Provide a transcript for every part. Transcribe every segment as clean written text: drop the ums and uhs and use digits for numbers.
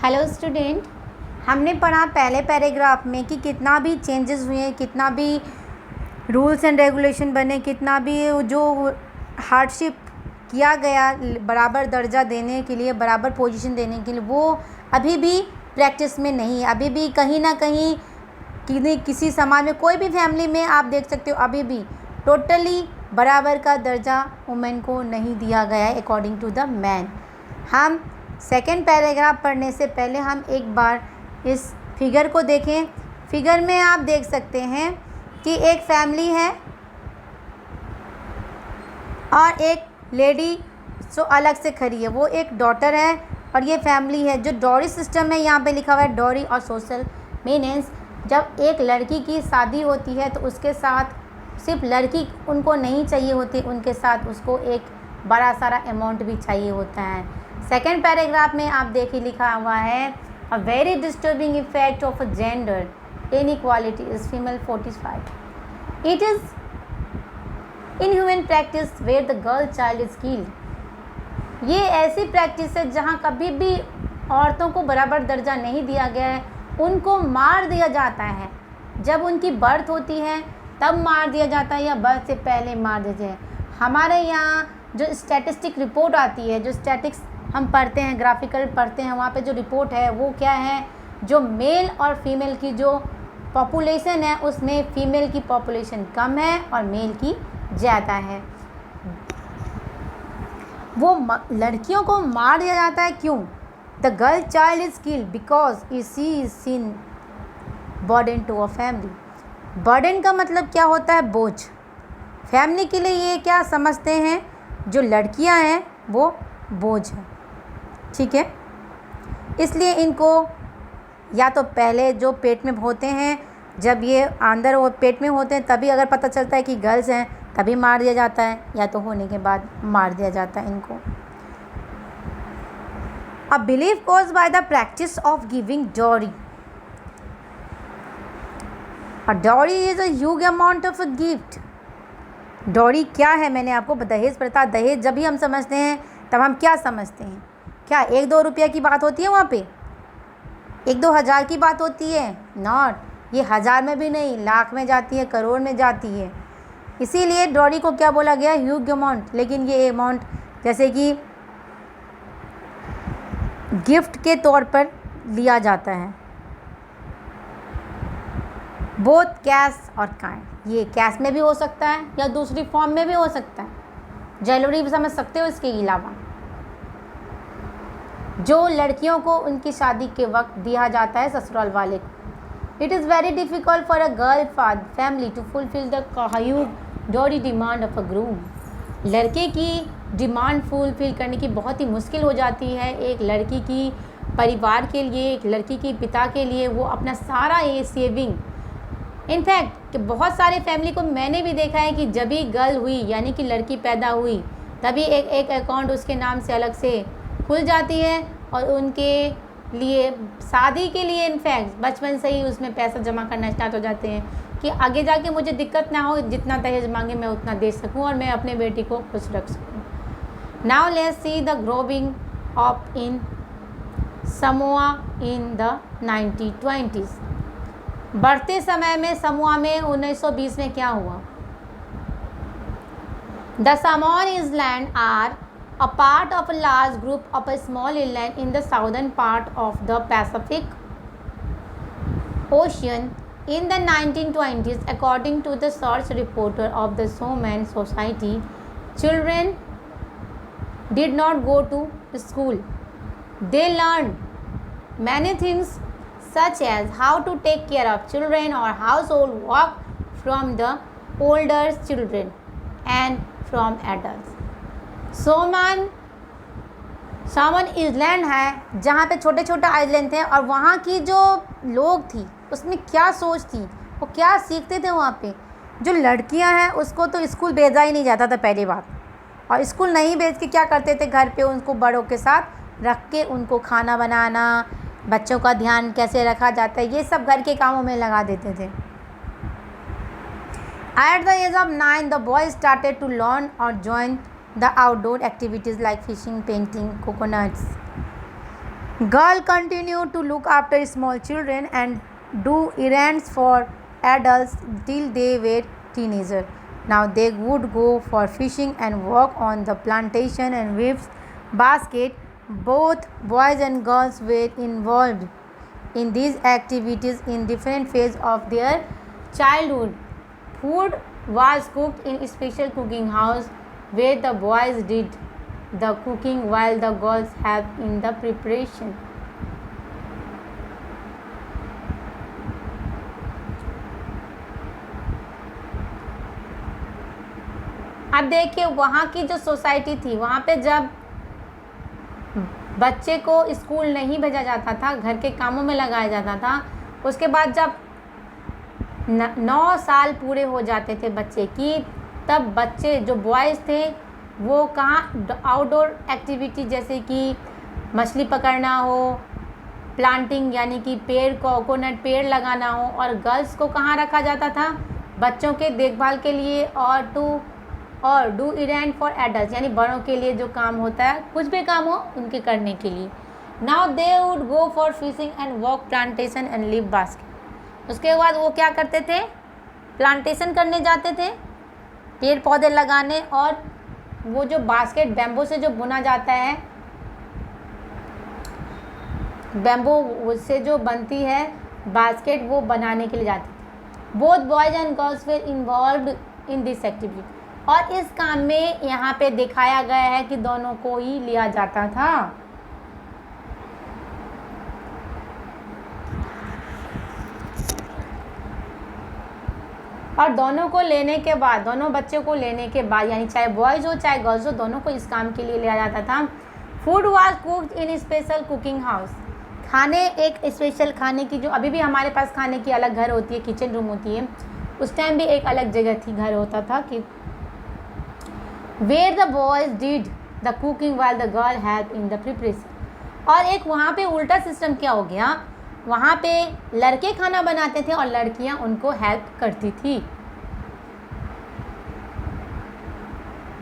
Hello student, हमने पढ़ा पहले पैराग्राफ में कि कितना भी चेंजेस हुए, कितना भी रूल्स एंड रेगुलेशन बने, कितना भी जो हार्डशिप किया गया बराबर दर्जा देने के लिए, बराबर पोजीशन देने के लिए, वो अभी भी प्रैक्टिस में नहीं है। अभी भी कहीं ना कहीं किसी समाज में, कोई भी फैमिली में आप देख सकते हो, अभी भी टोटली बराबर का दर्जा वुमेन को नहीं दिया गया है अकॉर्डिंग टू द मैन। हम सेकेंड पैराग्राफ पढ़ने से पहले हम एक बार इस फिगर को देखें। फिगर में आप देख सकते हैं कि एक फैमिली है और एक लेडी जो अलग से खड़ी है, वो एक डॉटर है और ये फैमिली है। जो डॉरी सिस्टम है, यहाँ पे लिखा हुआ है डॉरी और सोशल मेंटेनेंस। जब एक लड़की की शादी होती है तो उसके साथ सिर्फ लड़की उनको नहीं चाहिए होती, उनके साथ उसको एक बड़ा सारा अमाउंट भी चाहिए होता है। सेकेंड पैराग्राफ में आप देखिए लिखा हुआ है, a very disturbing effect of gender inequality is female 45। It is inhuman practice where the girl child is killed. ये ऐसी प्रैक्टिस है जहाँ कभी भी औरतों को बराबर दर्जा नहीं दिया गया है, उनको मार दिया जाता है। जब उनकी बर्थ होती है तब मार दिया जाता है या बर्थ से पहले मार दिया जाए। हमारे यहाँ जो स्टैटिस्टिक रिपोर्ट आती है, जो स्टैटिक्स हम पढ़ते हैं, ग्राफिकल पढ़ते हैं, वहाँ पे जो रिपोर्ट है वो क्या है, जो मेल और फीमेल की जो पॉपुलेशन है उसमें फीमेल की पॉपुलेशन कम है और मेल की ज़्यादा है। वो लड़कियों को मार दिया जाता है, क्यों? The girl child is killed because she is seen burden to a family. Burden का मतलब क्या होता है? बोझ। फैमिली के लिए ये क्या समझते हैं, जो लड़कियां हैं वो बोझ है, ठीक है। इसलिए इनको या तो पहले जो पेट में होते हैं, जब ये अंदर वो पेट में होते हैं तभी अगर पता चलता है कि गर्ल्स हैं तभी मार दिया जाता है, या तो होने के बाद मार दिया जाता है इनको। A belief caused by the practice of giving dowry. A dowry is a huge amount of a gift. Dowry क्या है? मैंने आपको दहेज पढ़ा। दहेज जब भी हम समझते हैं तब हम क्या समझते हैं? क्या 1-2 रुपया की बात होती है? वहाँ पे 1-2 हज़ार की बात होती है? नॉट। ये हज़ार में भी नहीं, लाख में जाती है, करोड़ में जाती है। इसीलिए डॉरी को क्या बोला गया? Huge amount. लेकिन ये अमाउंट जैसे कि गिफ्ट के तौर पर लिया जाता है, बोथ कैश और काइंड। ये कैश में भी हो सकता है या दूसरी फॉर्म में भी हो सकता है। ज्वेलरी भी समझ सकते हो इसके अलावा, जो लड़कियों को उनकी शादी के वक्त दिया जाता है ससुराल वाले को। It is very difficult for a girl family to fulfil the huge dowry demand of a groom. लड़के की डिमांड फुलफिल करने की बहुत ही मुश्किल हो जाती है एक लड़की की परिवार के लिए, एक लड़की के पिता के लिए। वो अपना सारा ये सेविंग, इनफैक्ट कि बहुत सारे फैमिली को मैंने भी देखा है कि जब भी गर्ल हुई यानी कि लड़की पैदा हुई तभी एक अकाउंट उसके नाम से अलग से खुल जाती है और उनके लिए शादी के लिए इनफैक्ट बचपन से ही उसमें पैसा जमा करना स्टार्ट हो जाते हैं कि आगे जाके मुझे दिक्कत ना हो, जितना दहेज मांगे मैं उतना दे सकूं और मैं अपने बेटी को खुश रख सकूं। Now let's see the growing up in Samoa in the 1920s। बढ़ते समय में समोआ में 1920 में क्या हुआ? The Samoan island are a part of a large group of a small inland in the southern part of the Pacific Ocean in the 1920s. According to the source reporter of the Showman Society, children did not go to school. They learned many things such as how to take care of children or household work from the older children and from adults. Samoan island है जहाँ पे छोटे छोटे island थे और वहाँ की जो लोग थी उसमें क्या सोच थी, वो क्या सीखते थे वहाँ पे। जो लड़कियाँ हैं उसको तो स्कूल भेजा ही नहीं जाता था पहली बात, और स्कूल नहीं भेज के क्या करते थे, घर पे उनको बड़ों के साथ रख के उनको खाना बनाना, बच्चों का ध्यान कैसे रखा जाता है, ये सब घर के कामों में लगा देते थे। At the age of 9, the boys started to learn or join the outdoor activities like fishing, painting, coconuts. Girl continued to look after small children and do errands for adults till they were teenagers. Now they would go for fishing and work on the plantation and weave basket. Both boys and girls were involved in these activities in different phases of their childhood. Food was cooked in a special cooking house where the boys did the cooking while the girls helped in the preparation. अब देखिए वहाँ की जो society थी, वहाँ पे जब बच्चे को स्कूल नहीं भेजा जाता था, घर के कामों में लगाया जाता था, उसके बाद जब 9 साल पूरे हो जाते थे बच्चे की, तब बच्चे जो बॉयज़ थे वो कहाँ आउटडोर एक्टिविटी जैसे कि मछली पकड़ना हो, प्लांटिंग यानी कि पेड़ कोकोनट पेड़ लगाना हो, और गर्ल्स को कहाँ रखा जाता था, बच्चों के देखभाल के लिए और डू इरेंट फॉर एडल्ट यानी बड़ों के लिए जो काम होता है, कुछ भी काम हो उनके करने के लिए. Now they would go for fishing and work plantation and leave basket. उसके बाद वो क्या करते थे, प्लांटेशन करने जाते थे, पेड़ पौधे लगाने, और वो जो बास्केट बैम्बू से जो बुना जाता है, बैम्बू से जो बनती है बास्केट, वो बनाने के लिए जाते थे. Both boys and girls were involved in this activity. और इस काम में यहाँ पे दिखाया गया है कि दोनों को ही लिया जाता था. और दोनों को लेने के बाद, दोनों बच्चों को लेने के बाद, यानी चाहे बॉयज़ हो चाहे गर्ल्स हो, दोनों को इस काम के लिए लिया जाता था. Food was cooked in special cooking house. खाने एक स्पेशल खाने की, जो अभी भी हमारे पास खाने की अलग घर होती है, किचन रूम होती है, उस टाइम भी एक अलग जगह थी, घर होता था कि where the boys did the cooking while the girl help in the preparation. और एक वहाँ पे उल्टा सिस्टम क्या हो गया, वहाँ पे लड़के खाना बनाते थे और लड़कियाँ उनको हेल्प करती थी.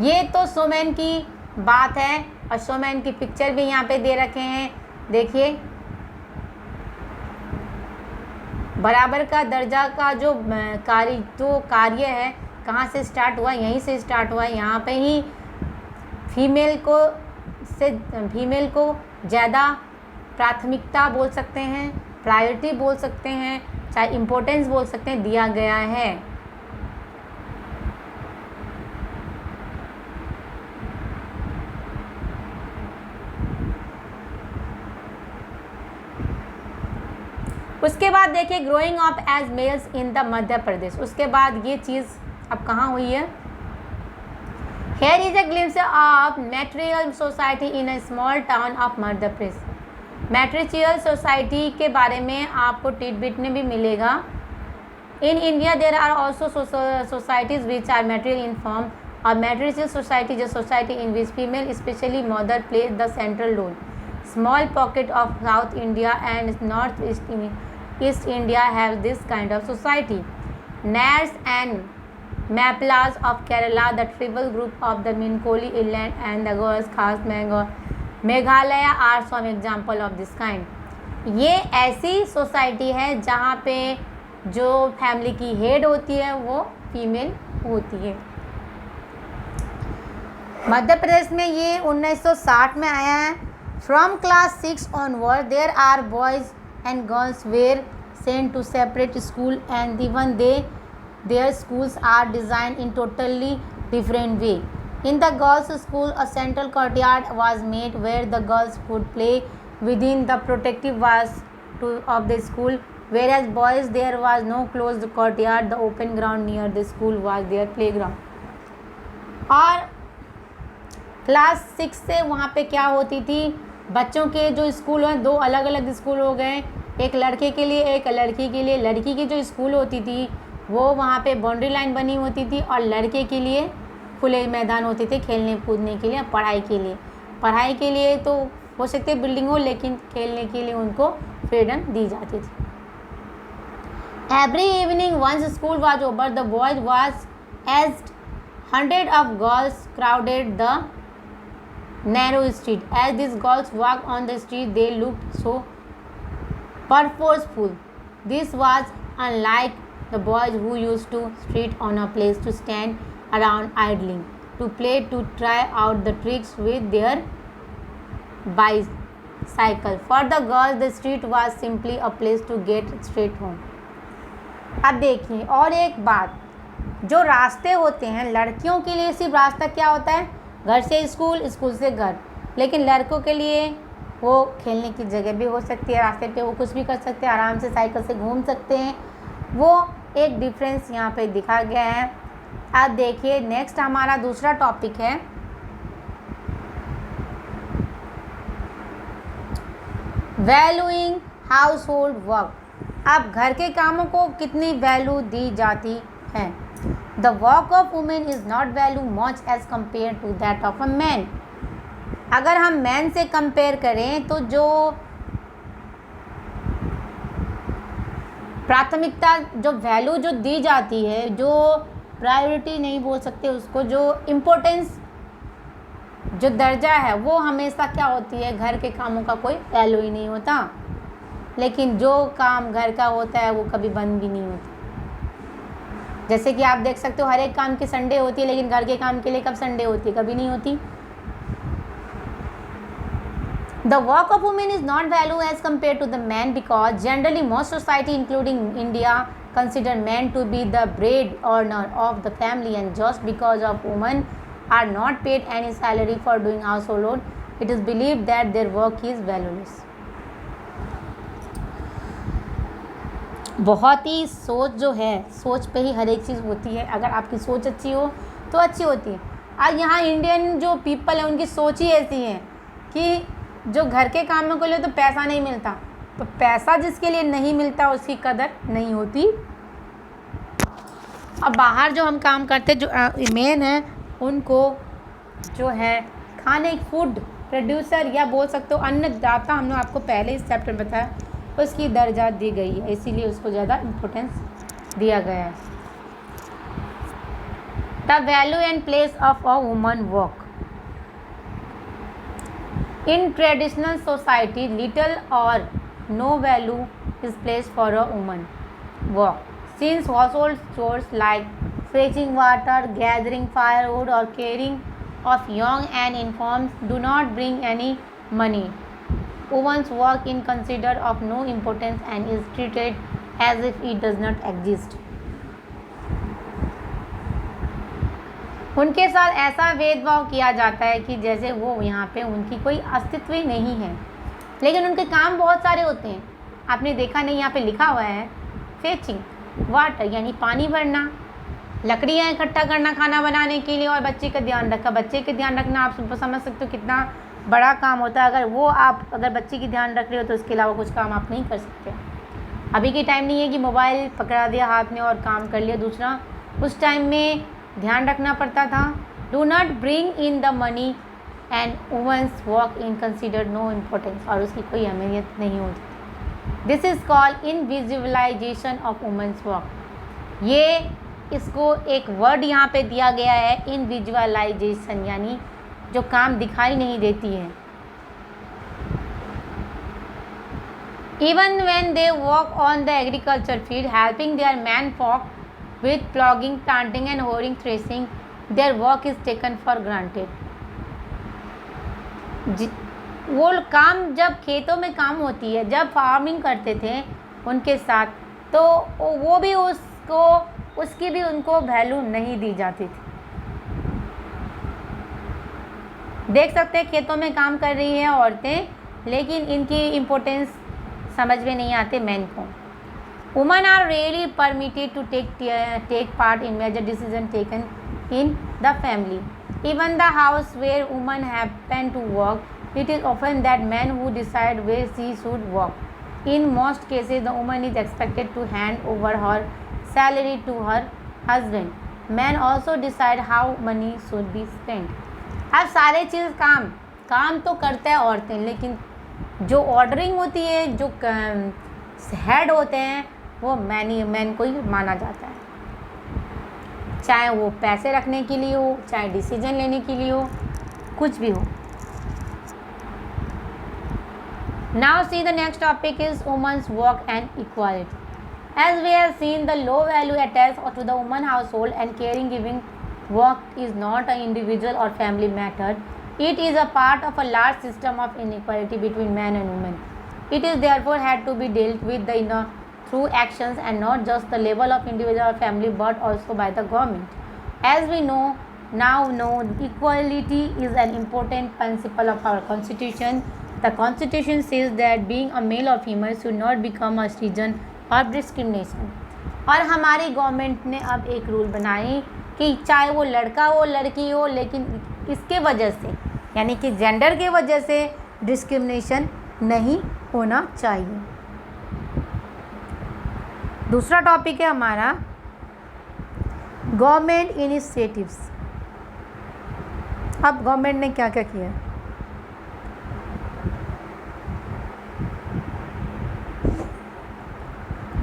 ये तो शोमैन की बात है, और शोमैन की पिक्चर भी यहाँ पे दे रखे हैं. देखिए बराबर का दर्जा का जो कार्य है, कहाँ से स्टार्ट हुआ, यहीं से स्टार्ट हुआ. यहाँ पे ही फीमेल को ज़्यादा प्राथमिकता बोल सकते हैं, प्रायोरिटी बोल सकते हैं, चाहे इम्पोर्टेंस बोल सकते हैं, दिया गया है. उसके बाद देखिए growing up as males in the Madhya Pradesh. उसके बाद ये चीज़ अब कहाँ हुई है. Here is a glimpse of matrilineal society in a small town of Madhya Pradesh. Matrilineal society के बारे में आपको टिडबिट में भी मिलेगा. In India there are also societies which are matrilineal in form. और मैट्रिशियल सोसाइटी जो society in which female specially mother plays the central role. Small pocket of South India and East India have this kind of society. Nairs and Maplas of Kerala, the tribal group of the Minkoli Island and the Goas Khas Meghalaya are some example of this kind. ये ऐसी society है जहाँ पे जो family की head होती है वो फीमेल होती है. मध्य प्रदेश में ये 1960 में आया है. From class 6 onward, there are boys and girls were sent to separate school, and even their schools are designed in totally different way. In the girls' school, a central courtyard was made where the girls could play within the protective walls of the school, whereas boys there was no closed courtyard. The open ground near the school was their playground. और class 6 से वहाँ पे क्या होती थी, बच्चों के जो स्कूल हैं, 2 अलग अलग स्कूल हो गए, एक लड़के के लिए एक लड़की के लिए. लड़की की जो स्कूल होती थी वो वहाँ पे बाउंड्री लाइन बनी होती थी, और लड़के के लिए खुले मैदान होते थे खेलने कूदने के लिए, पढ़ाई के लिए तो हो सकते बिल्डिंग हो, लेकिन खेलने के लिए उनको फ्रीडम दी जाती थी. Every evening once school was over, the boys was as 100 of girls crowded the narrow street. As these girls walked on the street, they looked so purposeful. This was unlike the boys who used to street on a place to stand around idling, to play, to try out the tricks with their bicycle. For the girls, the street was simply a place to get straight home. अब देखिए और एक बात, जो रास्ते होते हैं लड़कियों के लिए सिर्फ रास्ता क्या होता है, घर से स्कूल, स्कूल से घर, लेकिन लड़कों के लिए वो खेलने की जगह भी हो सकती है, रास्ते पे वो कुछ भी कर सकते हैं, आराम से साइकिल से घूम सकते हैं। वो एक डिफरेंस यहाँ पे दिखा गया है। अब देखिए नेक्स्ट हमारा दूसरा टॉपिक है वैल्यूइंग हाउस होल्ड वर्क। अब घर के कामों को कितनी वैल्यू दी जाती है। The work of women is not value much as compare to that of a man. अगर हम मैन से कंपेयर करें तो जो प्राथमिकता, जो वैल्यू जो दी जाती है, जो प्रायोरिटी नहीं बोल सकते उसको, जो इम्पोर्टेंस, जो दर्जा है, वो हमेशा क्या होती है, घर के कामों का कोई वैल्यू ही नहीं होता। लेकिन जो काम घर का होता है वो कभी बंद भी नहीं होता। जैसे कि आप देख सकते हो हर एक काम की संडे होती है, लेकिन घर के काम के लिए कब संडे होती है, कभी नहीं होती। The work of women is not valued as compared to the men because generally most society including India consider men to be the breadwinner of the family, and just because of women are not paid any salary for doing household work, it is believed that their work is valueless. बहुत ही सोच जो है, सोच पे ही हर एक चीज़ होती है। अगर आपकी सोच अच्छी हो तो अच्छी होती है। आज यहाँ इंडियन जो पीपल है उनकी सोच ही ऐसी है कि जो घर के कामों के लिए तो पैसा नहीं मिलता, तो पैसा जिसके लिए नहीं मिलता उसकी कदर नहीं होती। अब बाहर जो हम काम करते जो मेन है उनको जो है खाने, फूड प्रोड्यूसर या बोल सकते हो अन्नदाता, हमने आपको पहले इस चैप्टर में बताया, उसकी दर्जा दी गई है, इसीलिए उसको ज़्यादा इम्पोर्टेंस दिया गया है। The value and place of a woman work. In traditional society, little or no value is placed for a woman work, since household chores like fetching water, gathering firewood, or caring of young and infants do not bring any money. Women's work is considered of no importance and is treated as if it does not exist. उनके साथ ऐसा भेदभाव किया जाता है कि जैसे वो यहाँ पे उनकी कोई अस्तित्व ही नहीं है, लेकिन उनके काम बहुत सारे होते हैं। आपने देखा नहीं, यहाँ पे लिखा हुआ है फेचिंग वाटर यानी पानी भरना, लकड़ियाँ इकट्ठा करना खाना बनाने के लिए, और बच्चे का ध्यान रखा। बच्चे के ध्यान रखना आप समझ सकते हो कितना बड़ा काम होता है। अगर बच्चे की ध्यान रख रहे हो तो इसके अलावा कुछ काम आप नहीं कर सकते। अभी के टाइम नहीं है कि मोबाइल पकड़ा दिया हाथ में और काम कर लिया दूसरा, उस टाइम में ध्यान रखना पड़ता था। Do not bring in the money and women's work in considered no importance, और उसकी कोई अहमियत नहीं होती। This is called invisibilization of women's work. ये इसको एक वर्ड यहाँ पे दिया गया है इनविजुअलाइजेशन, यानी जो काम दिखाई नहीं देती है। Even when they work on the agriculture field helping their man folk with ploughing, planting and hoeing, threshing, their work is taken for granted. वो काम जब खेतों में काम होती है, जब फार्मिंग करते थे उनके साथ, तो वो भी उसकी भी उनको वैल्यू नहीं दी जाती थी। देख सकते हैं खेतों में काम कर रही हैं औरतें, लेकिन इनकी इम्पोर्टेंस समझ में नहीं आते मैन को। Women are rarely permitted to take part in major decisions taken in the family. Even the house where women happen to work, it is often that men who decide where she should work. In most cases, the woman is expected to hand over her salary to her husband. Men also decide how money should be spent. अब सारे चीज़ काम तो करते हैं औरतें, लेकिन जो ordering होती है, जो हेड होते हैं, वो मैन को ही माना जाता है। चाहे वो पैसे रखने के लिए हो, चाहे डिसीजन लेने के लिए हो, कुछ भी हो। Now see the next topic is women's work and equality. As we have seen, the low value attached to the woman household and caring giving work is not an individual or family matter. It is a part of a large system of inequality between men and women. It is therefore had to be dealt with through actions and not just the level of individual or family but also by the government. As we now know, equality is an important principle of our constitution. The constitution says that being a male or female should not become a reason of discrimination. और हमारी government ने अब एक rule बनाए कि चाहे वो लड़का हो लड़की हो, लेकिन इसके वजह से यानी कि जेंडर के वजह से डिस्क्रिमिनेशन नहीं होना चाहिए। दूसरा टॉपिक है हमारा गवर्नमेंट इनिशिएटिव्स। अब गवर्नमेंट ने क्या क्या किया?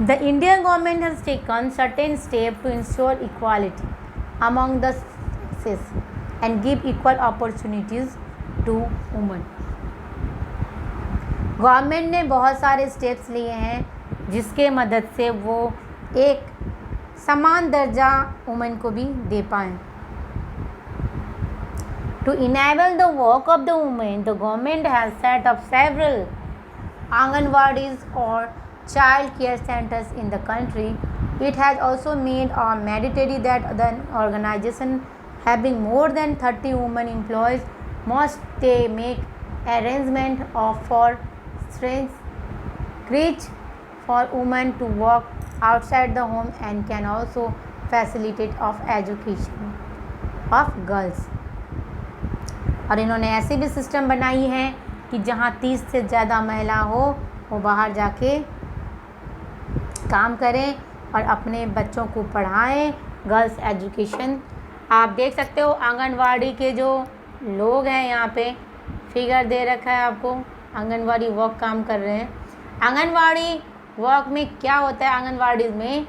The Indian government has taken certain steps to ensure equality among the sexes and give equal opportunities to women. Government ने बहुत सारे स्टेप्स लिए हैं जिसके मदद से वो एक समान दर्जा वुमेन को भी दे पाएँ। To enable the work of the women, the government has set up several Anganwadis or child care centers in the country. It has also made mandatory that the organization having more than 30 women employees must make arrangement for crèche for women to work outside the home and can also facilitate of education of girls. और इन्होंने ऐसे भी system बनाई है कि जहाँ 30 से ज़्यादा महिला हो वो बाहर जाके काम करें और अपने बच्चों को पढ़ाएं। गर्ल्स एजुकेशन आप देख सकते हो। आंगनवाड़ी के जो लोग हैं यहाँ पे फिगर दे रखा है आपको, आंगनवाड़ी वर्क काम कर रहे हैं। आंगनवाड़ी वर्क में क्या होता है आंगनवाड़ी में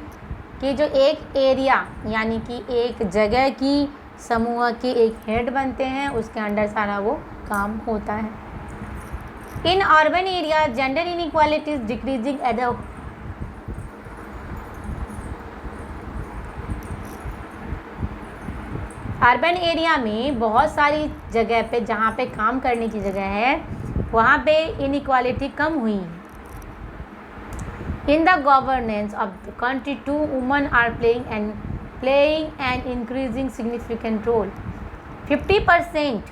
कि जो एक एरिया यानी कि एक जगह की समूह के एक हेड बनते हैं, उसके अंडर सारा वो काम होता है। In urban area gender inequality is decreasing at the urban area में बहुत सारी जगह पे जहाँ पे काम करने की जगह है वहाँ पे इनइक्वालिटी कम हुई। In the governance of the country too women are playing an increasing significant role. 50%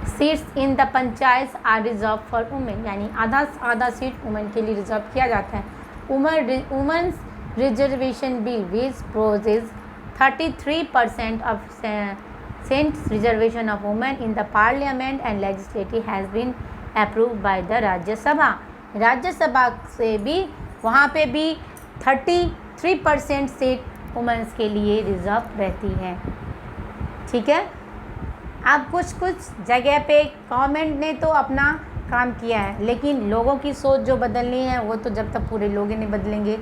seats in the panchayat are reserve for women, यानी आधा सीट वुमेन के लिए रिजर्व किया जाता है। Women's reservation bill which proposes 33% of Senate reservation of women in the parliament and legislature has been approved by the राज्य सभा। राज्य सभा से भी वहाँ पे भी 33% सीट वुमेन्स के लिए रिजर्व रहती है। ठीक है, अब कुछ जगह पे गवर्नमेंट ने तो अपना काम किया है, लेकिन लोगों की सोच जो बदलनी है वो तो जब तक पूरे लोग नहीं बदलेंगे